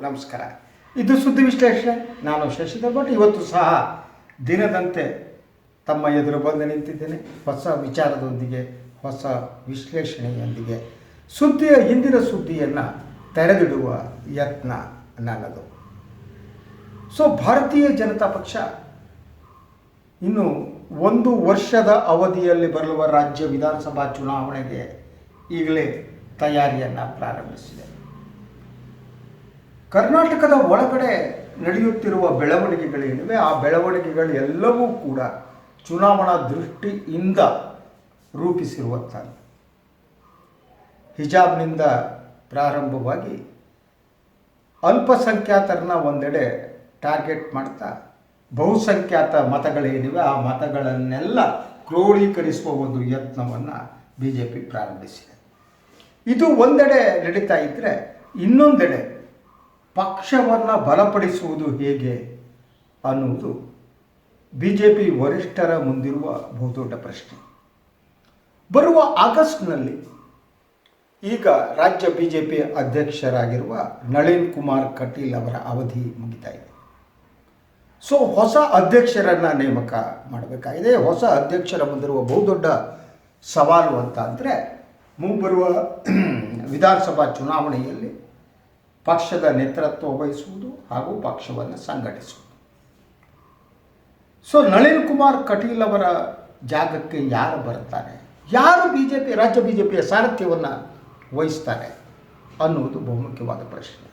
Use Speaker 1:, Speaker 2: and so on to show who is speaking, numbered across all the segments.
Speaker 1: ನಮಸ್ಕಾರ. ಇದು ಸುದ್ದಿ ವಿಶ್ಲೇಷಣೆ. ನಾನು ಶಶಿಧರ್ ಭಟ್. ಇವತ್ತು ಸಹ ದಿನದಂತೆ ತಮ್ಮ ಎದುರು ಬಂದು ನಿಂತಿದ್ದೇನೆ, ಹೊಸ ವಿಚಾರದೊಂದಿಗೆ, ಹೊಸ ವಿಶ್ಲೇಷಣೆಯೊಂದಿಗೆ. ಸುದ್ದಿಯ ಹಿಂದಿನ ಸುದ್ದಿಯನ್ನು ತೆರೆದಿಡುವ ಯತ್ನ ನನ್ನದು. ಭಾರತೀಯ ಜನತಾ ಪಕ್ಷ ಇನ್ನು 1 ವರ್ಷದ ಅವಧಿಯಲ್ಲಿ ಬರಲಿರುವ ರಾಜ್ಯ ವಿಧಾನಸಭಾ ಚುನಾವಣೆಗೆ ಈಗಲೇ ತಯಾರಿಯನ್ನು ಪ್ರಾರಂಭಿಸಿದೆ. ಕರ್ನಾಟಕದ ಒಳಗಡೆ ನಡೆಯುತ್ತಿರುವ ಬೆಳವಣಿಗೆಗಳೇನಿವೆ, ಆ ಬೆಳವಣಿಗೆಗಳೆಲ್ಲವೂ ಕೂಡ ಚುನಾವಣಾ ದೃಷ್ಟಿಯಿಂದ ರೂಪಿಸಿರುವಂಥದ್ದು. ಹಿಜಾಬ್ನಿಂದ ಪ್ರಾರಂಭವಾಗಿ ಅಲ್ಪಸಂಖ್ಯಾತರನ್ನ ಒಂದೆಡೆ ಟಾರ್ಗೆಟ್ ಮಾಡ್ತಾ ಬಹುಸಂಖ್ಯಾತ ಮತಗಳೇನಿವೆ ಆ ಮತಗಳನ್ನೆಲ್ಲ ಕ್ರೋಢೀಕರಿಸುವ ಒಂದು ಯತ್ನವನ್ನು BJP ಪ್ರಾರಂಭಿಸಿದೆ. ಇದು ಒಂದೆಡೆ ನಡೀತಾ ಇದ್ದರೆ, ಇನ್ನೊಂದೆಡೆ ಪಕ್ಷವನ್ನು ಬಲಪಡಿಸುವುದು ಹೇಗೆ ಅನ್ನುವುದು BJP ವರಿಷ್ಠರ ಮುಂದಿರುವ ಬಹುದೊಡ್ಡ ಪ್ರಶ್ನೆ. ಬರುವ ಆಗಸ್ಟ್ನಲ್ಲಿ ಈಗ ರಾಜ್ಯ BJP ಅಧ್ಯಕ್ಷರಾಗಿರುವ ನಳಿನ್ ಕುಮಾರ್ ಕಟೀಲ್ ಅವರ ಅವಧಿ ಮುಗಿತಾ ಇದೆ. ಹೊಸ ಅಧ್ಯಕ್ಷರನ್ನು ನೇಮಕ ಮಾಡಬೇಕಾಗಿದೆ. ಹೊಸ ಅಧ್ಯಕ್ಷರ ಮುಂದಿರುವ ಬಹುದೊಡ್ಡ ಸವಾಲು ಅಂತ ಅಂದರೆ, ಮುಂಬರುವ ವಿಧಾನಸಭಾ ಚುನಾವಣೆಯಲ್ಲಿ ಪಕ್ಷದ ನೇತೃತ್ವ ವಹಿಸುವುದು ಹಾಗೂ ಪಕ್ಷವನ್ನು ಸಂಘಟಿಸುವುದು. ನಳಿನ್ ಕುಮಾರ್ ಕಟೀಲ್ ಅವರ ಜಾಗಕ್ಕೆ ಯಾರು ಬರ್ತಾರೆ, ಯಾರು ರಾಜ್ಯ BJPಯ ಸಾರಥ್ಯವನ್ನು ವಹಿಸ್ತಾರೆ ಅನ್ನುವುದು ಬಹುಮುಖ್ಯವಾದ ಪ್ರಶ್ನೆ.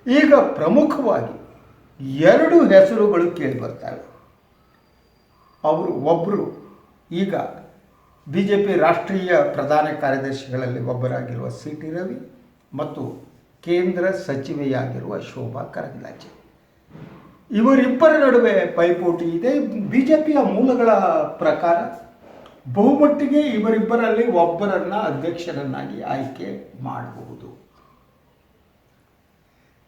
Speaker 1: ಈಗ ಪ್ರಮುಖವಾಗಿ 2 ಹೆಸರುಗಳು ಕೇಳಿ ಬರ್ತಾರೆ. ಒಬ್ಬರು ಈಗ BJP ರಾಷ್ಟ್ರೀಯ ಪ್ರಧಾನ ಕಾರ್ಯದರ್ಶಿಗಳಲ್ಲಿ ಒಬ್ಬರಾಗಿರುವ CT ರವಿ ಮತ್ತು ಕೇಂದ್ರ ಸಚಿವೆಯಾಗಿರುವ ಶೋಭಾ ಕರಂದ್ಲಾಜೆ. ಇವರಿಬ್ಬರ ನಡುವೆ ಪೈಪೋಟಿ ಇದೆ. BJPಯ ಮೂಲಗಳ ಪ್ರಕಾರ ಬಹುಮಟ್ಟಿಗೆ ಇವರಿಬ್ಬರಲ್ಲಿ ಒಬ್ಬರನ್ನ ಅಧ್ಯಕ್ಷರನ್ನಾಗಿ ಆಯ್ಕೆ ಮಾಡಬಹುದು.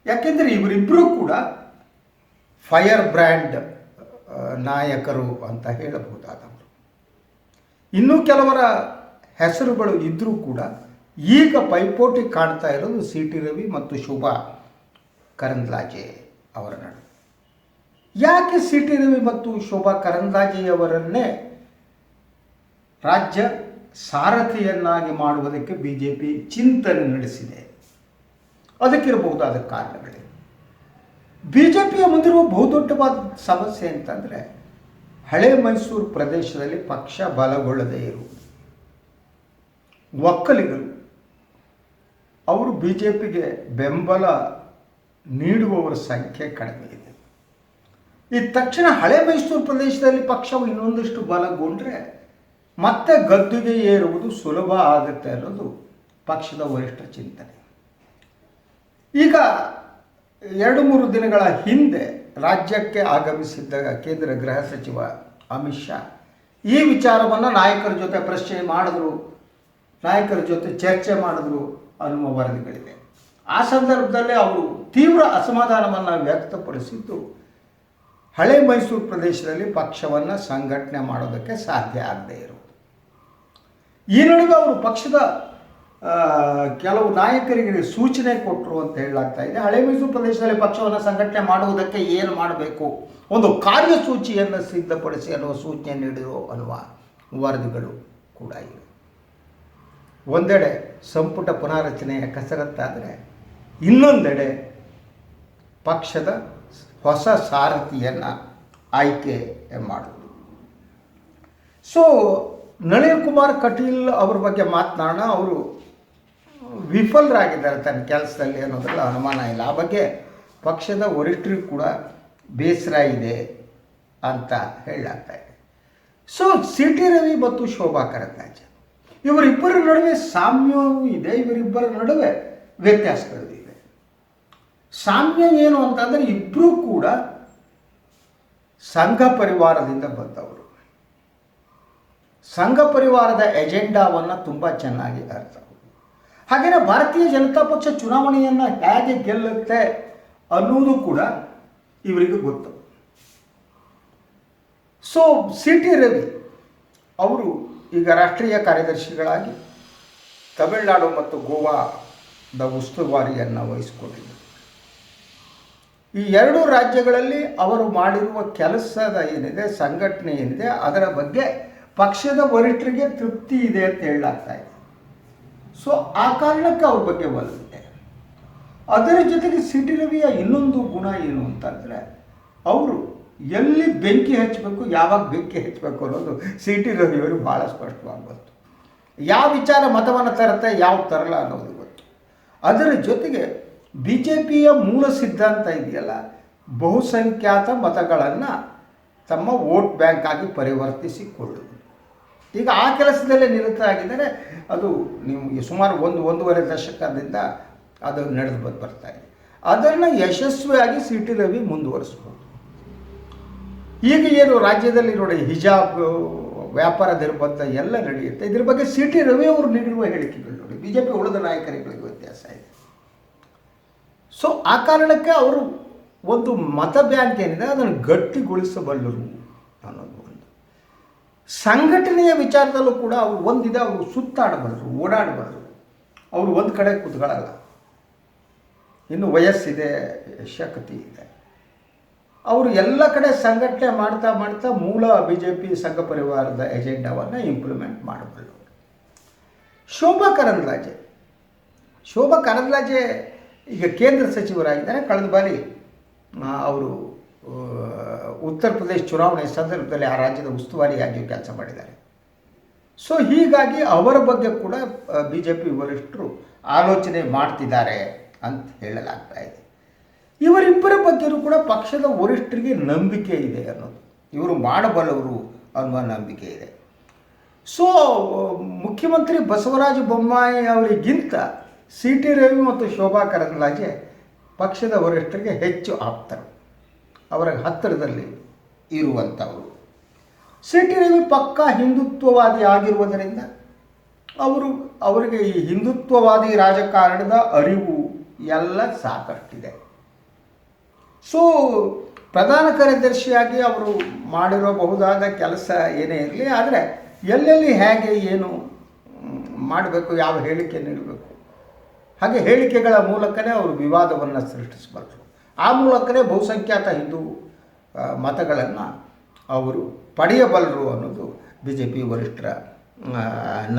Speaker 1: ಯಾಕೆಂದರೆ ಇವರಿಬ್ಬರು ಕೂಡ ಫೈರ್ ಬ್ರ್ಯಾಂಡ್ ನಾಯಕರು ಅಂತ ಹೇಳಬಹುದಾದವರು. ಇನ್ನೂ ಕೆಲವರ ಹೆಸರುಗಳು ಇದ್ದರೂ ಕೂಡ ಈಗ ಪೈಪೋಟಿ ಕಾಣ್ತಾ ಇರೋದು CT ರವಿ ಮತ್ತು ಶೋಭಾ ಕರಂದ್ಲಾಜೆ ಅವರ ನಡುವೆ. ಯಾಕೆ CT ರವಿ ಮತ್ತು ಶೋಭಾ ಕರಂದ್ಲಾಜೆಯವರನ್ನೇ ರಾಜ್ಯ ಸಾರಥಿಯನ್ನಾಗಿ ಮಾಡುವುದಕ್ಕೆ BJP ಚಿಂತನೆ ನಡೆಸಿದೆ? ಅದಕ್ಕಿರಬಹುದಾದ ಕಾರಣಗಳೇ. BJPಯ ಮುಂದಿರುವ ಬಹುದೊಡ್ಡವಾದ ಸಮಸ್ಯೆ ಅಂತಂದರೆ, ಹಳೆ ಮೈಸೂರು ಪ್ರದೇಶದಲ್ಲಿ ಪಕ್ಷ ಬಲಗೊಳ್ಳದೇ ಇರುವುದು. ಒಕ್ಕಲಿಗರು ಅವರು BJPಗೆ ಬೆಂಬಲ ನೀಡುವವರ ಸಂಖ್ಯೆ ಕಡಿಮೆ ಇದೆ. ಈ ತಕ್ಷಣ ಹಳೆ ಮೈಸೂರು ಪ್ರದೇಶದಲ್ಲಿ ಪಕ್ಷವು ಇನ್ನೊಂದಷ್ಟು ಬಲಗೊಂಡ್ರೆ ಮತ್ತೆ ಗದ್ದುಗೆ ಏರುವುದು ಸುಲಭ ಆಗುತ್ತೆ ಅನ್ನೋದು ಪಕ್ಷದ ವರಿಷ್ಠ ಚಿಂತನೆ. ಈಗ 2-3 ದಿನಗಳ ಹಿಂದೆ ರಾಜ್ಯಕ್ಕೆ ಆಗಮಿಸಿದ್ದಾಗ ಕೇಂದ್ರ ಗೃಹ ಸಚಿವ ಅಮಿತ್ ಶಾ ಈ ವಿಚಾರವನ್ನು ನಾಯಕರ ಜೊತೆ ನಾಯಕರ ಜೊತೆ ಚರ್ಚೆ ಮಾಡಿದ್ರು ಅನ್ನುವ ವರದಿಗಳಿವೆ. ಆ ಸಂದರ್ಭದಲ್ಲಿ ಅವರು ತೀವ್ರ ಅಸಮಾಧಾನವನ್ನು ವ್ಯಕ್ತಪಡಿಸಿದ್ದು, ಹಳೆ ಮೈಸೂರು ಪ್ರದೇಶದಲ್ಲಿ ಪಕ್ಷವನ್ನು ಸಂಘಟನೆ ಮಾಡೋದಕ್ಕೆ ಸಾಧ್ಯ ಆಗದೇ ಇರುವುದು. ಈ ನಡುವೆ ಅವರು ಪಕ್ಷದ ಕೆಲವು ನಾಯಕರಿಗೆ ಸೂಚನೆ ಕೊಟ್ಟರು ಅಂತ ಹೇಳಲಾಗ್ತಾ ಇದೆ. ಹಳೆ ಮೈಸೂರು ಪ್ರದೇಶದಲ್ಲಿ ಪಕ್ಷವನ್ನು ಸಂಘಟನೆ ಮಾಡುವುದಕ್ಕೆ ಏನು ಮಾಡಬೇಕು, ಒಂದು ಕಾರ್ಯಸೂಚಿಯನ್ನು ಸಿದ್ಧಪಡಿಸಿ ಅನ್ನುವ ಸೂಚನೆ ನೀಡಿದರು ಅನ್ನುವ ವರದಿಗಳು ಕೂಡ ಇವೆ. ಒಂದೆಡೆ ಸಂಪುಟ ಪುನಾರಚನೆಯ ಕಸರತ್ತಾದರೆ, ಇನ್ನೊಂದೆಡೆ ಪಕ್ಷದ ಹೊಸ ಸಾರಥಿಯನ್ನು ಆಯ್ಕೆ ಮಾಡುವುದು. ನಳಿನ್ ಕುಮಾರ್ ಕಟೀಲ್ ಅವ್ರ ಬಗ್ಗೆ ಮಾತನಾಡೋಣ. ಅವರು ವಿಫಲರಾಗಿದ್ದಾರೆ ತನ್ನ ಕೆಲಸದಲ್ಲಿ ಅನ್ನೋದ್ರಲ್ಲಿ ಅನುಮಾನ ಇಲ್ಲ. ಆ ಬಗ್ಗೆ ಪಕ್ಷದ ವರಿಷ್ಠರಿಗೂ ಕೂಡ ಬೇಸರ ಇದೆ ಅಂತ ಹೇಳಲಾಗ್ತಾ ಇದೆ. CT ರವಿ ಮತ್ತು ಶೋಭಾ ಕರಂದ್ಲಾಜೆ ಇವರಿಬ್ಬರ ನಡುವೆ ಸಾಮ್ಯವೂ ಇದೆ, ಇವರಿಬ್ಬರ ನಡುವೆ ವ್ಯತ್ಯಾಸಗಳು ಇದೆ. ಸಾಮ್ಯ ಏನು ಅಂತಂದರೆ, ಇಬ್ಬರೂ ಕೂಡ ಸಂಘ ಪರಿವಾರದಿಂದ ಬಂದವರು. ಸಂಘ ಪರಿವಾರದ ಎಜೆಂಡಾವನ್ನು ತುಂಬ ಚೆನ್ನಾಗಿ ಅರ್ಥ. ಹಾಗೆಯೇ ಭಾರತೀಯ ಜನತಾ ಪಕ್ಷ ಚುನಾವಣೆಯನ್ನು ಹೇಗೆ ಗೆಲ್ಲುತ್ತೆ ಅನ್ನೋದು ಕೂಡ ಇವರಿಗೆ ಗೊತ್ತು. CT ರವಿ ಅವರು ಈಗ ರಾಷ್ಟ್ರೀಯ ಕಾರ್ಯದರ್ಶಿಗಳಾಗಿ ತಮಿಳುನಾಡು ಮತ್ತು ಗೋವಾದ ಉಸ್ತುವಾರಿಯನ್ನು ವಹಿಸಿಕೊಂಡಿದ್ದರು. ಈ ಎರಡೂ ರಾಜ್ಯಗಳಲ್ಲಿ ಅವರು ಮಾಡಿರುವ ಕೆಲಸದ ಏನಿದೆ, ಸಂಘಟನೆ ಏನಿದೆ, ಅದರ ಬಗ್ಗೆ ಪಕ್ಷದ ವರಿಷ್ಠರಿಗೆ ತೃಪ್ತಿ ಇದೆ ಅಂತ ಹೇಳಲಾಗ್ತಾ ಇದೆ. ಸೊ ಆ ಕಾರಣಕ್ಕೆ ಅವ್ರ ಬಗ್ಗೆ ಒಲವಿದೆ. ಅದರ ಜೊತೆಗೆ ಸಿ ಟಿ ರವಿಯ ಇನ್ನೊಂದು ಗುಣ ಏನು ಅಂತಂದರೆ, ಅವರು ಎಲ್ಲಿ ಬೆಂಕಿ ಹಚ್ಚಬೇಕು, ಯಾವಾಗ ಬೆಂಕಿ ಹಚ್ಚಬೇಕು ಅನ್ನೋದು ಸಿ ಟಿ ರವಿಯವರು ಭಾಳ ಸ್ಪಷ್ಟವಾಗಿ ಗೊತ್ತು. ಯಾವ ವಿಚಾರ ಮತವನ್ನು ತರುತ್ತೆ, ಯಾವ ತರಲ್ಲ ಅನ್ನೋದು ಗೊತ್ತು. ಅದರ ಜೊತೆಗೆ ಬಿ ಜೆ ಪಿಯ ಮೂಲ ಸಿದ್ಧಾಂತ ಇದೆಯಲ್ಲ, ಬಹುಸಂಖ್ಯಾತ ಮತಗಳನ್ನು ತಮ್ಮ ವೋಟ್ ಬ್ಯಾಂಕ್ ಆಗಿ ಪರಿವರ್ತಿಸಿಕೊಳ್ಳುವುದು. ಈಗ ಆ ಕೆಲಸದಲ್ಲೇ ನಿರತರಾಗಿದ್ದರೆ ಅದು ನೀವು ಸುಮಾರು ಒಂದೂವರೆ ದಶಕದಿಂದ ಅದು ನಡೆದು ಬರ್ತಾ ಇದೆ. ಅದನ್ನು ಯಶಸ್ವಿಯಾಗಿ ಸಿ ಟಿ ರವಿ ಮುಂದುವರಿಸ್ಬೋದು. ಈಗ ಏನು ರಾಜ್ಯದಲ್ಲಿ ನೋಡಿ ಹಿಜಾಬ್ ವ್ಯಾಪಾರ ನಿರ್ಬಂಧ ಎಲ್ಲ ನಡೆಯುತ್ತೆ. ಇದ್ರ ಬಗ್ಗೆ ಸಿ ಟಿ ರವಿ ಅವರು ನೀಡಿರುವ ಹೇಳಿಕೆಗಳು ನೋಡಿ, ಬಿ ಜೆ ಪಿ ಉಳಿದ ನಾಯಕರುಗಳಿಗೆ ವ್ಯತ್ಯಾಸ ಇದೆ. ಸೊ ಆ ಕಾರಣಕ್ಕೆ ಅವರು ಒಂದು ಮತ ಬ್ಯಾಂಕ್ ಏನಿದೆ ಅದನ್ನು ಗಟ್ಟಿಗೊಳಿಸಬಲ್ಲರು ಅನ್ನೋದು ಒಂದು. ಸಂಘಟನೆಯ ವಿಚಾರದಲ್ಲೂ ಕೂಡ ಅವರು ಒಂದಿದೆ, ಅವರು ಸುತ್ತಾಡಬಲ್ಲರು, ಓಡಾಡಬಲ್ಲರು. ಅವರು ಒಂದು ಕಡೆ ಕೂತ್ಕೊಳ್ಳಲ್ಲ. ಇನ್ನು ವಯಸ್ಸಿದೆ, ಶಕ್ತಿ ಇದೆ. ಅವರು ಎಲ್ಲ ಕಡೆ ಸಂಘಟನೆ ಮಾಡ್ತಾ ಮಾಡ್ತಾ ಮೂಲ ಬಿ ಜೆ ಪಿ ಸಂಘ ಪರಿವಾರದ ಎಜೆಂಡಾವನ್ನು ಇಂಪ್ಲಿಮೆಂಟ್ ಮಾಡಬಲ್ಲರು. ಶೋಭಾ ಕರಂದ್ಲಾಜೆ ಈಗ ಕೇಂದ್ರ ಸಚಿವರಾಗಿದ್ದಾರೆ. ಕಳೆದ ಬಾರಿ ಅವರು ಉತ್ತರ ಪ್ರದೇಶ ಚುನಾವಣೆ ಸಂದರ್ಭದಲ್ಲಿ ಆ ರಾಜ್ಯದ ಉಸ್ತುವಾರಿಯಾಗಿಯೂ ಕೆಲಸ ಮಾಡಿದ್ದಾರೆ. ಸೊ ಹೀಗಾಗಿ ಅವರ ಬಗ್ಗೆ ಕೂಡ ಬಿ ಜೆ ಪಿ ವರಿಷ್ಠರು ಆಲೋಚನೆ ಮಾಡ್ತಿದ್ದಾರೆ ಅಂತ ಹೇಳಲಾಗ್ತಾ ಇದೆ. ಇವರಿಬ್ಬರ ಬಗ್ಗೆಯೂ ಕೂಡ ಪಕ್ಷದ ವರಿಷ್ಠರಿಗೆ ನಂಬಿಕೆ ಇದೆ ಅನ್ನೋದು, ಇವರು ಮಾಡಬಲ್ಲವರು ಅನ್ನುವ ನಂಬಿಕೆ ಇದೆ. ಸೊ ಮುಖ್ಯಮಂತ್ರಿ ಬಸವರಾಜ ಬೊಮ್ಮಾಯಿ ಅವರಿಗಿಂತ ಸಿ ಟಿ ರವಿ ಮತ್ತು ಶೋಭಾ ಕರಂದ್ಲಾಜೆ ಪಕ್ಷದ ವರಿಷ್ಠರಿಗೆ ಹೆಚ್ಚು ಆಪ್ತರು, ಅವರ ಹತ್ತಿರದಲ್ಲಿ ಇರುವಂಥವರು. ಸಿ ಟಿ ರವಿ ಪಕ್ಕಾ ಹಿಂದುತ್ವವಾದಿ ಆಗಿರುವುದರಿಂದ ಅವರಿಗೆ ಈ ಹಿಂದುತ್ವವಾದಿ ರಾಜಕಾರಣದ ಅರಿವು ಎಲ್ಲ ಸಾಕಷ್ಟಿದೆ. ಸೊ ಪ್ರಧಾನ ಕಾರ್ಯದರ್ಶಿಯಾಗಿ ಅವರು ಮಾಡಿರಬಹುದಾದ ಕೆಲಸ ಏನೇ ಇರಲಿ, ಆದರೆ ಎಲ್ಲೆಲ್ಲಿ ಹೇಗೆ ಏನು ಮಾಡಬೇಕು, ಯಾವ ಹೇಳಿಕೆ ನೀಡಬೇಕು, ಹಾಗೆ ಹೇಳಿಕೆಗಳ ಮೂಲಕನೇ ಅವರು ವಿವಾದವನ್ನು ಸೃಷ್ಟಿಸಬಲ್ಲರು. ಆ ಮೂಲಕನೇ ಬಹುಸಂಖ್ಯಾತ ಹಿಂದೂ ಮತಗಳನ್ನು ಅವರು ಪಡೆಯಬಲ್ಲರು ಅನ್ನೋದು ಬಿ ಜೆ ಪಿ ವರಿಷ್ಠರ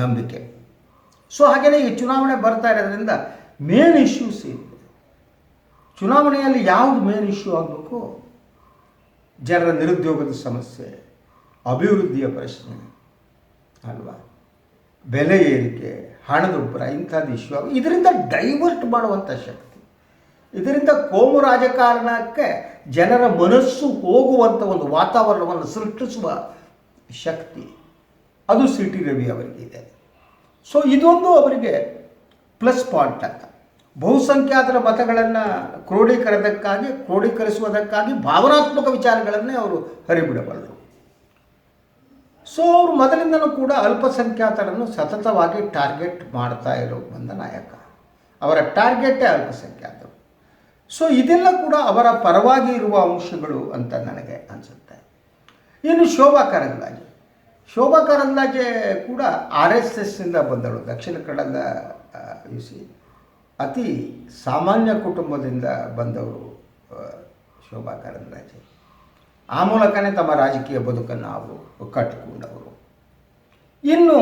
Speaker 1: ನಂಬಿಕೆ. ಸೊ ಹಾಗೆಯೇ ಈ ಚುನಾವಣೆ ಬರ್ತಾ ಇರೋದ್ರಿಂದ ಮೇನ್ ಇಶ್ಯೂಸ್ ಇದೆ. ಚುನಾವಣೆಯಲ್ಲಿ ಯಾವುದು ಮೇನ್ ಇಶ್ಯೂ ಆಗಬೇಕು? ಜನರ ನಿರುದ್ಯೋಗದ ಸಮಸ್ಯೆ, ಅಭಿವೃದ್ಧಿಯ ಪ್ರಶ್ನೆ ಅಲ್ವಾ, ಬೆಲೆ ಏರಿಕೆ, ಹಣದುಬ್ಬರ, ಇಂಥದ್ದು ಇಶ್ಯೂ ಆಗ ಇದರಿಂದ ಡೈವರ್ಟ್ ಮಾಡುವಂಥ ಶಕ್ತಿ, ಇದರಿಂದ ಕೋಮು ರಾಜಕಾರಣಕ್ಕೆ ಜನರ ಮನಸ್ಸು ಹೋಗುವಂಥ ಒಂದು ವಾತಾವರಣವನ್ನು ಸೃಷ್ಟಿಸುವ ಶಕ್ತಿ ಅದು ಸಿ ಟಿ ರವಿ ಅವರಿಗೆ ಇದೆ. ಸೊ ಇದೊಂದು ಅವರಿಗೆ ಪ್ಲಸ್ ಪಾಯಿಂಟ್ ಅಂತ. ಬಹುಸಂಖ್ಯಾತರ ಮತಗಳನ್ನು ಕ್ರೋಢೀಕರಿಸುವುದಕ್ಕಾಗಿ ಭಾವನಾತ್ಮಕ ವಿಚಾರಗಳನ್ನೇ ಅವರು ಹರಿಬಿಡಬಲ್ಲರು. ಸೊ ಅವರು ಮೊದಲಿಂದಲೂ ಕೂಡ ಅಲ್ಪಸಂಖ್ಯಾತರನ್ನು ಸತತವಾಗಿ ಟಾರ್ಗೆಟ್ ಮಾಡ್ತಾ ಇರೋ ಬಂದ ನಾಯಕ. ಅವರ ಟಾರ್ಗೆಟೇ ಅಲ್ಪಸಂಖ್ಯಾತರು. ಸೊ ಇದೆಲ್ಲ ಕೂಡ ಅವರ ಪರವಾಗಿ ಇರುವ ಅಂಶಗಳು ಅಂತ ನನಗೆ ಅನಿಸುತ್ತೆ. ಇನ್ನು ಶೋಭಾ ಕರಂದ್ಲಾಜೆ ಕೂಡ RSSನಿಂದ ಬಂದಳು. ದಕ್ಷಿಣ ಕನ್ನಡದ ಅತಿ ಸಾಮಾನ್ಯ ಕುಟುಂಬದಿಂದ ಬಂದವರು ಶೋಭಾ ಕರಂದ್ಲಾಜೆ. ಆ ಮೂಲಕನೇ ತಮ್ಮ ರಾಜಕೀಯ ಬದುಕನ್ನು ಅವರು ಕಟ್ಟಿಕೊಂಡವರು. ಇನ್ನು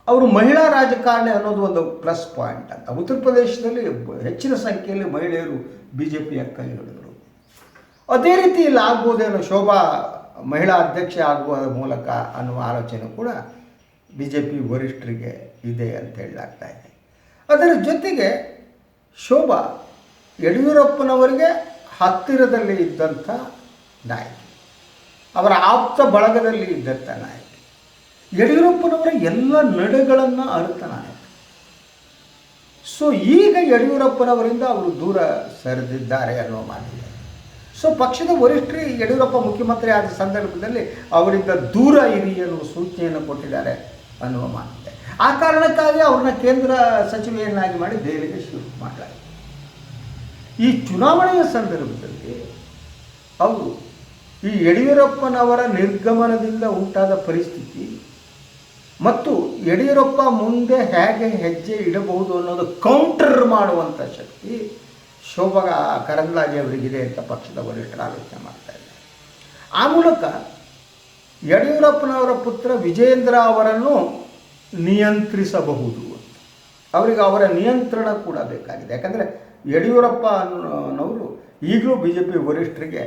Speaker 1: ಅವರು ಮಹಿಳಾ ರಾಜಕಾರಣಿ ಅನ್ನೋದು ಒಂದು ಪ್ಲಸ್ ಪಾಯಿಂಟ್ ಅಂತ. ಉತ್ತರ ಪ್ರದೇಶದಲ್ಲಿ ಹೆಚ್ಚಿನ ಸಂಖ್ಯೆಯಲ್ಲಿ ಮಹಿಳೆಯರು ಬಿ ಜೆ ಪಿಯ ಕೈ ಹಿಡಿದರು. ಅದೇ ರೀತಿ ಇಲ್ಲಿ ಆಗ್ಬೋದೇನೋ, ಶೋಭಾ ಮಹಿಳಾ ಅಧ್ಯಕ್ಷೆ ಆಗುವ ಮೂಲಕ ಅನ್ನುವ ಆಲೋಚನೆ ಕೂಡ ಬಿ ಜೆ ಪಿ ವರಿಷ್ಠರಿಗೆ ಇದೆ ಅಂತ ಹೇಳಲಾಗ್ತಾ ಇದೆ. ಅದರ ಜೊತೆಗೆ ಶೋಭಾ ಯಡಿಯೂರಪ್ಪನವರಿಗೆ ಹತ್ತಿರದಲ್ಲಿ ಇದ್ದಂಥ ನಾಯಕಿ, ಅವರ ಆಪ್ತ ಬಳಗದಲ್ಲಿ ಇದ್ದಂಥ ನಾಯಕಿ, ಯಡಿಯೂರಪ್ಪನವರ ಎಲ್ಲ ನಡೆಗಳನ್ನು ಅರಿತ ನಾಯಕ. ಸೊ ಈಗ ಯಡಿಯೂರಪ್ಪನವರಿಂದ ಅವರು ದೂರ ಸರಿದಿದ್ದಾರೆ ಅನ್ನುವ ಮಾತಿದೆ. ಸೊ ಪಕ್ಷದ ವರಿಷ್ಠರು ಯಡಿಯೂರಪ್ಪ ಮುಖ್ಯಮಂತ್ರಿ ಆದ ಸಂದರ್ಭದಲ್ಲಿ ಅವರಿಂದ ದೂರ ಇರಿ ಅನ್ನುವ ಸೂಚನೆಯನ್ನು ಕೊಟ್ಟಿದ್ದಾರೆ ಅನ್ನುವ ಮಾತಿದೆ. ಆ ಕಾರಣಕ್ಕಾಗಿ ಅವ್ರನ್ನ ಕೇಂದ್ರ ಸಚಿವೆಯನ್ನಾಗಿ ಮಾಡಿ ದೆಹಲಿಗೆ ಶಿಫ್ಟ್ ಮಾಡಲಾಗಿದೆ. ಈ ಚುನಾವಣೆಯ ಸಂದರ್ಭದಲ್ಲಿ ಅವರು ಈ ಯಡಿಯೂರಪ್ಪನವರ ನಿರ್ಗಮನದಿಂದ ಉಂಟಾದ ಪರಿಸ್ಥಿತಿ ಮತ್ತು ಯಡಿಯೂರಪ್ಪ ಮುಂದೆ ಹೇಗೆ ಹೆಜ್ಜೆ ಇಡಬಹುದು ಅನ್ನೋದು ಕೌಂಟರ್ ಮಾಡುವಂಥ ಶಕ್ತಿ ಶೋಭಾ ಕರಂದ್ಲಾಜೆ ಅವರಿಗಿದೆ ಅಂತ ಪಕ್ಷದ ವರಿಷ್ಠರು ಆಲೋಚನೆ ಮಾಡ್ತಾ ಇದ್ದಾರೆ. ಆ ಮೂಲಕ ಯಡಿಯೂರಪ್ಪನವರ ಪುತ್ರ ವಿಜೇಂದ್ರ ಅವರನ್ನು ನಿಯಂತ್ರಿಸಬಹುದು. ಅವರಿಗೆ ಅವರ ನಿಯಂತ್ರಣ ಕೂಡ ಬೇಕಾಗಿದೆ. ಯಾಕಂದರೆ ಯಡಿಯೂರಪ್ಪ ಅನ್ನೋರು ಈಗಲೂ ಬಿ ಜೆ ಪಿ ವರಿಷ್ಠರಿಗೆ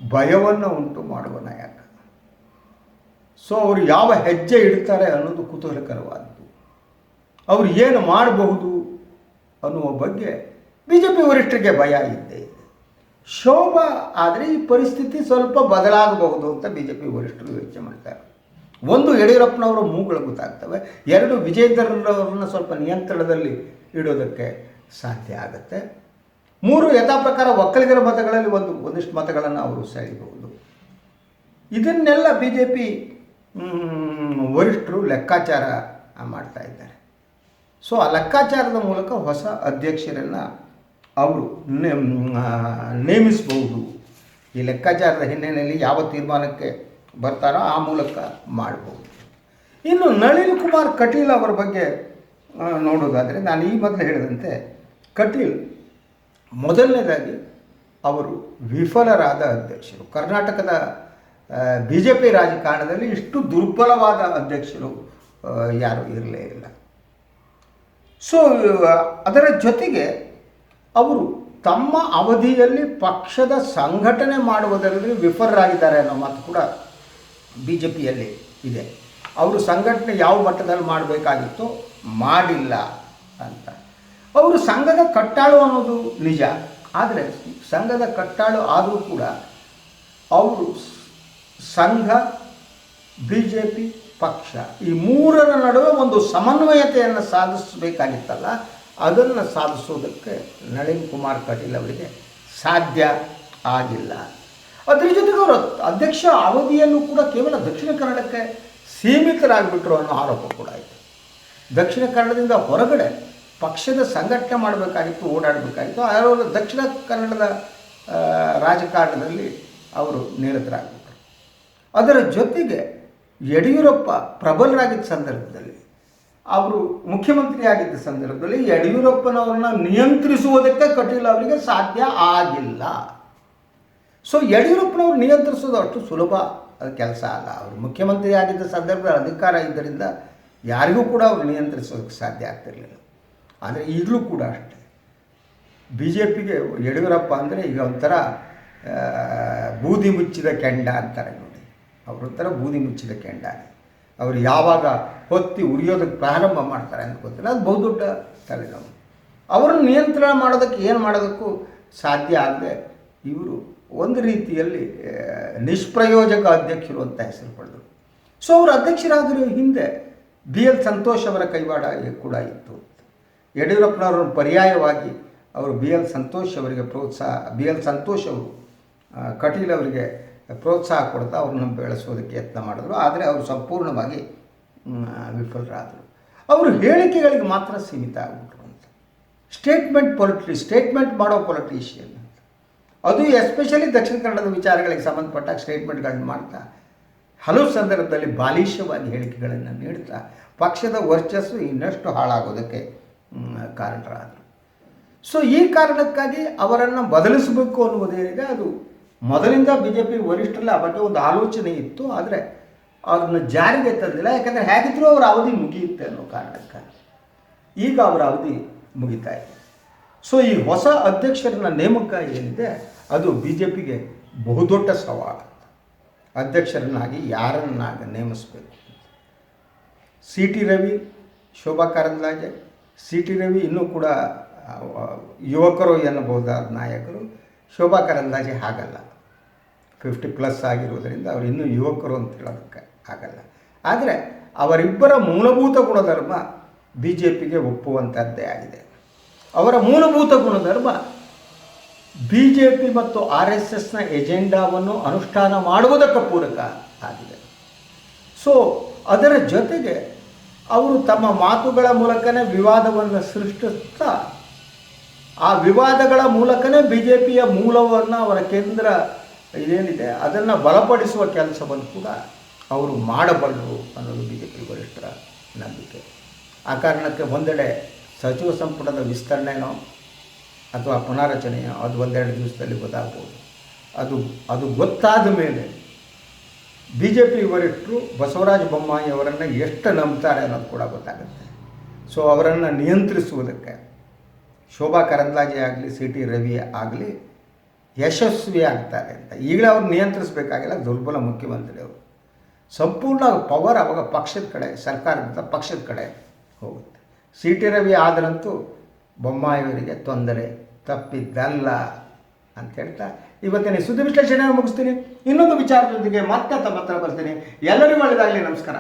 Speaker 1: ಭಯವನ್ನು ಉಂಟು ಮಾಡುವ ನಾಯಕ. ಸೊ ಅವರು ಯಾವ ಹೆಜ್ಜೆ ಇಡ್ತಾರೆ ಅನ್ನೋದು ಕುತೂಹಲಕರವಾದದ್ದು. ಅವರು ಏನು ಮಾಡಬಹುದು ಅನ್ನುವ ಬಗ್ಗೆ ಬಿ ಜೆ ಪಿ ವರಿಷ್ಠರಿಗೆ ಭಯ ಇದ್ದೇ ಇದೆ. ಶೋಭಾ ಆದರೆ ಈ ಪರಿಸ್ಥಿತಿ ಸ್ವಲ್ಪ ಬದಲಾಗಬಹುದು ಅಂತ ಬಿ ಜೆ ಪಿ ವರಿಷ್ಠರು ಯೋಚನೆ ಮಾಡ್ತಾರೆ. ಒಂದು, ಯಡಿಯೂರಪ್ಪನವರ ಮೂಗುಗಳು ಗೊತ್ತಾಗ್ತವೆ. ಎರಡು, ವಿಜೇಂದ್ರರವ್ರನ್ನ ಸ್ವಲ್ಪ ನಿಯಂತ್ರಣದಲ್ಲಿ ಇಡೋದಕ್ಕೆ ಸಾಧ್ಯ ಆಗುತ್ತೆ. ಮೂರು, ಯಥಾ ಪ್ರಕಾರ ಒಕ್ಕಲಿಗರ ಮತಗಳಲ್ಲಿ ಒಂದಿಷ್ಟು ಮತಗಳನ್ನು ಅವರು ಸೆಳೆಯಬಹುದು. ಇದನ್ನೆಲ್ಲ ಬಿ ಜೆ ಪಿ ವರಿಷ್ಠರು ಲೆಕ್ಕಾಚಾರ ಮಾಡ್ತಾ ಇದ್ದಾರೆ. ಸೊ ಆ ಲೆಕ್ಕಾಚಾರದ ಮೂಲಕ ಹೊಸ ಅಧ್ಯಕ್ಷರನ್ನು ಅವರು ನೇಮಿಸಬಹುದು. ಈ ಲೆಕ್ಕಾಚಾರದ ಹಿನ್ನೆಲೆಯಲ್ಲಿ ಯಾವ ತೀರ್ಮಾನಕ್ಕೆ ಬರ್ತಾರೋ ಆ ಮೂಲಕ ಮಾಡಬಹುದು. ಇನ್ನು ನಳಿನ್ ಕುಮಾರ್ ಕಟೀಲ್ ಅವರ ಬಗ್ಗೆ ನೋಡೋದಾದರೆ, ನಾನು ಈ ಮೊದಲು ಹೇಳಿದಂತೆ ಕಟೀಲ್ ಮೊದಲನೇದಾಗಿ ಅವರು ವಿಫಲರಾದ ಅಧ್ಯಕ್ಷರು. ಕರ್ನಾಟಕದ ಬಿ ಜೆ ಪಿ ರಾಜಕಾರಣದಲ್ಲಿ ಇಷ್ಟು ದುರ್ಬಲವಾದ ಅಧ್ಯಕ್ಷರು ಯಾರೂ ಇರಲೇ ಇಲ್ಲ. ಸೊ ಅದರ ಜೊತೆಗೆ ಅವರು ತಮ್ಮ ಅವಧಿಯಲ್ಲಿ ಪಕ್ಷದ ಸಂಘಟನೆ ಮಾಡುವುದರಲ್ಲಿ ವಿಫಲರಾಗಿದ್ದಾರೆ ಅನ್ನೋ ಮಾತು ಕೂಡ ಬಿ ಜೆ ಪಿಯಲ್ಲಿ ಇದೆ. ಅವರು ಸಂಘಟನೆ ಯಾವ ಮಟ್ಟದಲ್ಲಿ ಮಾಡಬೇಕಾಗಿತ್ತೋ ಮಾಡಿಲ್ಲ ಅಂತ. ಅವರು ಸಂಘದ ಕಟ್ಟಾಳು ಅನ್ನೋದು ನಿಜ. ಆದರೆ ಸಂಘದ ಕಟ್ಟಾಳು ಆದರೂ ಕೂಡ ಅವರು ಸಂಘ, ಬಿ ಜೆ ಪಿ, ಪಕ್ಷ ಈ ಮೂರರ ನಡುವೆ ಒಂದು ಸಮನ್ವಯತೆಯನ್ನು ಸಾಧಿಸಬೇಕಾಗಿತ್ತಲ್ಲ, ಅದನ್ನು ಸಾಧಿಸೋದಕ್ಕೆ ನಳಿನ್ ಕುಮಾರ್ ಕಟೀಲ್ ಅವರಿಗೆ ಸಾಧ್ಯ ಆಗಿಲ್ಲ. ಅದರ ಜೊತೆಗೆ ಅವರು ಅಧ್ಯಕ್ಷ ಅವಧಿಯಲ್ಲೂ ಕೂಡ ಕೇವಲ ದಕ್ಷಿಣ ಕನ್ನಡಕ್ಕೆ ಸೀಮಿತರಾಗಿಬಿಟ್ರು ಅನ್ನೋ ಆರೋಪ ಕೂಡ ಆಯಿತು. ದಕ್ಷಿಣ ಕನ್ನಡದಿಂದ ಹೊರಗಡೆ ಪಕ್ಷದ ಸಂಘಟನೆ ಮಾಡಬೇಕಾಗಿತ್ತು, ಓಡಾಡಬೇಕಾಗಿತ್ತು. ಅವರು ದಕ್ಷಿಣ ಕನ್ನಡದ ರಾಜಕಾರಣದಲ್ಲಿ ಅವರು ನಿರತರಾಗಿಬಿಟ್ರು. ಅದರ ಜೊತೆಗೆ ಯಡಿಯೂರಪ್ಪ ಪ್ರಬಲರಾಗಿದ್ದ ಸಂದರ್ಭದಲ್ಲಿ, ಅವರು ಮುಖ್ಯಮಂತ್ರಿ ಆಗಿದ್ದ ಸಂದರ್ಭದಲ್ಲಿ ಯಡಿಯೂರಪ್ಪನವ್ರನ್ನ ನಿಯಂತ್ರಿಸುವುದಕ್ಕೆ ಕಟೀಲ್ ಅವರಿಗೆ ಸಾಧ್ಯ ಆಗಿಲ್ಲ. ಸೊ ಯಡಿಯೂರಪ್ಪನವ್ರು ನಿಯಂತ್ರಿಸೋದು ಅಷ್ಟು ಸುಲಭ ಕೆಲಸ ಅಲ್ಲ. ಅವರು ಮುಖ್ಯಮಂತ್ರಿ ಆಗಿದ್ದ ಸಂದರ್ಭದಲ್ಲಿ ಅಧಿಕಾರ ಇದ್ದರಿಂದ ಯಾರಿಗೂ ಕೂಡ ಅವರು ನಿಯಂತ್ರಿಸೋದಕ್ಕೆ ಸಾಧ್ಯ ಆಗ್ತಿರಲಿಲ್ಲ. ಆದರೆ ಈಗಲೂ ಕೂಡ ಅಷ್ಟೇ. ಬಿ ಜೆ ಪಿಗೆ ಯಡಿಯೂರಪ್ಪ ಅಂದರೆ ಈಗ ಒಂಥರ ಬೂದಿ ಮುಚ್ಚಿದ ಕೆಂಡ ಅಂತಾರೆ ನೋಡಿ, ಅವರೊಂಥರ ಬೂದಿ ಮುಚ್ಚಿದ ಕೆಂಡಾನೆ. ಅವರು ಯಾವಾಗ ಹೊತ್ತಿ ಉರಿಯೋದಕ್ಕೆ ಪ್ರಾರಂಭ ಮಾಡ್ತಾರೆ ಅಂತ ಗೊತ್ತಿಲ್ಲ. ಅದು ಬಹುದೊಡ್ಡ ತಲೆನೋವು. ಅವರನ್ನು ನಿಯಂತ್ರಣ ಮಾಡೋದಕ್ಕೆ ಏನು ಮಾಡೋದಕ್ಕೂ ಸಾಧ್ಯ ಆಗದೆ ಇವರು ಒಂದು ರೀತಿಯಲ್ಲಿ ನಿಷ್ಪ್ರಯೋಜಕ ಅಧ್ಯಕ್ಷರು ಅಂತ ಹೆಸರು ಪಡೆದರು. ಸೊ ಅವರು ಅಧ್ಯಕ್ಷರಾದರೂ ಹಿಂದೆ ಬಿ ಎಲ್ ಸಂತೋಷ್ ಅವರ ಕೈವಾಡ ಕೂಡ ಇತ್ತು. ಯಡಿಯೂರಪ್ಪನವರನ್ನು ಪರ್ಯಾಯವಾಗಿ ಅವರು ಬಿ ಎಲ್ ಸಂತೋಷ್ ಅವರು ಕಟೀಲ್ ಅವರಿಗೆ ಪ್ರೋತ್ಸಾಹ ಕೊಡ್ತಾ ಅವ್ರನ್ನ ಬೆಳೆಸೋದಕ್ಕೆ ಯತ್ನ ಮಾಡಿದ್ರು. ಆದರೆ ಅವರು ಸಂಪೂರ್ಣವಾಗಿ ವಿಫಲರಾದರು. ಅವರು ಹೇಳಿಕೆಗಳಿಗೆ ಮಾತ್ರ ಸೀಮಿತ ಆಗಿಬಿಟ್ರು ಅಂತ. ಸ್ಟೇಟ್ಮೆಂಟ್ ಮಾಡೋ ಪೊಲಿಟಿಷಿಯನ್ ಅಂತ. ಅದು ಎಸ್ಪೆಷಲಿ ದಕ್ಷಿಣ ಕನ್ನಡದ ವಿಚಾರಗಳಿಗೆ ಸಂಬಂಧಪಟ್ಟಾಗ ಸ್ಟೇಟ್ಮೆಂಟ್ಗಳನ್ನ ಮಾಡ್ತಾ ಹಲವು ಸಂದರ್ಭದಲ್ಲಿ ಬಾಲಿಷ್ಯವಾಗಿ ಹೇಳಿಕೆಗಳನ್ನು ನೀಡ್ತಾ ಪಕ್ಷದ ವರ್ಚಸ್ಸು ಇನ್ನಷ್ಟು ಹಾಳಾಗೋದಕ್ಕೆ ಕಾರಣರಾದರು. ಸೊ ಈ ಕಾರಣಕ್ಕಾಗಿ ಅವರನ್ನು ಬದಲಿಸಬೇಕು ಅನ್ನುವುದೇನಿದೆ ಅದು ಮೊದಲಿಂದ ಬಿ ಜೆ ಪಿ ವರಿಷ್ಠರಲ್ಲಿ ಆ ಬಗ್ಗೆ ಒಂದು ಆಲೋಚನೆ ಇತ್ತು. ಆದರೆ ಅದನ್ನು ಜಾರಿಗೆ ತಂದಿಲ್ಲ. ಯಾಕಂದರೆ ಹೇಗಿದ್ದರೂ ಅವರ ಅವಧಿ ಮುಗಿಯುತ್ತೆ ಅನ್ನೋ ಕಾರಣಕ್ಕಾಗಿ ಈಗ ಅವರ ಅವಧಿ ಮುಗಿತಾ ಇದೆ. ಸೊ ಈ ಹೊಸ ಅಧ್ಯಕ್ಷರನ್ನ ನೇಮಕ ಏನಿದೆ ಅದು ಬಿ ಜೆ ಪಿಗೆ ಬಹುದೊಡ್ಡ ಸವಾಲು. ಅಧ್ಯಕ್ಷರನ್ನಾಗಿ ಯಾರನ್ನಾಗಿ ನೇಮಿಸಬೇಕು. C T Ravi, Shobha Karandlaje, C T Ravi ಇನ್ನೂ ಕೂಡ ಯುವಕರು ಎನ್ನಬಹುದಾದ ನಾಯಕರು. ಶೋಭಾ ಕರಂದ್ಲಾಜೆ ಹಾಗಲ್ಲ, 50+ ಆಗಿರುವುದರಿಂದ ಅವರು ಇನ್ನೂ ಯುವಕರು ಅಂತ ಹೇಳೋದಕ್ಕೆ ಆಗಲ್ಲ. ಆದರೆ ಅವರಿಬ್ಬರ ಮೂಲಭೂತ ಗುಣಧರ್ಮ ಬಿ ಜೆ ಪಿಗೆ ಒಪ್ಪುವಂಥದ್ದೇ ಆಗಿದೆ. ಅವರ ಮೂಲಭೂತ ಗುಣಧರ್ಮ ಬಿ ಜೆ ಪಿ ಮತ್ತು ಆರ್ ಎಸ್ ಎಸ್ನ ಎಜೆಂಡಾವನ್ನು ಅನುಷ್ಠಾನ ಮಾಡುವುದಕ್ಕೆ ಪೂರಕ ಆಗಿದೆ. ಸೊ ಅದರ ಜೊತೆಗೆ ಅವರು ತಮ್ಮ ಮಾತುಗಳ ಮೂಲಕನೇ ವಿವಾದವನ್ನು ಸೃಷ್ಟಿಸ್ತಾ ಆ ವಿವಾದಗಳ ಮೂಲಕನೇ ಬಿ ಜೆ ಪಿಯ ಮೂಲವನ್ನು ಅವರ ಕೇಂದ್ರ ಇದೇನಿದೆ ಅದನ್ನು ಬಲಪಡಿಸುವ ಕೆಲಸವನ್ನು ಕೂಡ ಅವರು ಮಾಡಬಲ್ಲರು ಅನ್ನೋದು ಬಿ ಜೆ ಪಿ ವರಿಷ್ಠರ ನಂಬಿಕೆ. ಆ ಕಾರಣಕ್ಕೆ ಒಂದೆಡೆ ಸಚಿವ ಸಂಪುಟದ ವಿಸ್ತರಣೆನೋ ಅಥವಾ ಪುನಾರಚನೆಯ ಅದು ಒಂದೆರಡು ದಿವಸದಲ್ಲಿ ಗೊತ್ತಾಗ್ಬೋದು. ಅದು ಗೊತ್ತಾದ ಮೇಲೆ ಬಿ ಜೆ ಪಿ ವರಿಷ್ಠರು ಬಸವರಾಜ ಬೊಮ್ಮಾಯಿ ಅವರನ್ನು ಎಷ್ಟು ನಂಬ್ತಾರೆ ಅನ್ನೋದು ಕೂಡ ಗೊತ್ತಾಗುತ್ತೆ. ಸೊ ಅವರನ್ನು ನಿಯಂತ್ರಿಸುವುದಕ್ಕೆ ಶೋಭಾ ಕರಂದ್ಲಾಜೆ ಆಗಲಿ ಸಿ ಟಿ ರವಿ ಆಗಲಿ ಯಶಸ್ವಿ ಆಗ್ತಾರೆ ಅಂತ. ಈಗಲೇ ಅವ್ರು ನಿಯಂತ್ರಿಸಬೇಕಾಗಿಲ್ಲ, ದುರ್ಬಲ ಮುಖ್ಯಮಂತ್ರಿ ಅವರು. ಸಂಪೂರ್ಣ ಪವರ್ ಅವಾಗ ಪಕ್ಷದ ಕಡೆ, ಸರ್ಕಾರದಿಂದ ಪಕ್ಷದ ಕಡೆ ಹೋಗುತ್ತೆ. ಸಿ ಟಿ ರವಿ ಆದರಂತೂ ಬೊಮ್ಮಾಯಿಯವರಿಗೆ ತೊಂದರೆ ತಪ್ಪಿದ್ದಲ್ಲ ಅಂತ ಹೇಳ್ತಾ ಇವತ್ತಿನ ಸುದ್ದಿ ವಿಶ್ಲೇಷಣೆ ಮುಗಿಸ್ತೀನಿ. ಇನ್ನೊಂದು ವಿಚಾರದೊಂದಿಗೆ ಮತ್ತೆ ತಮ್ಮ ಹತ್ರ ಬರ್ತೀನಿ. ಎಲ್ಲರಿಗೂ ಒಳ್ಳೆಯದಾಗಲಿ. ನಮಸ್ಕಾರ.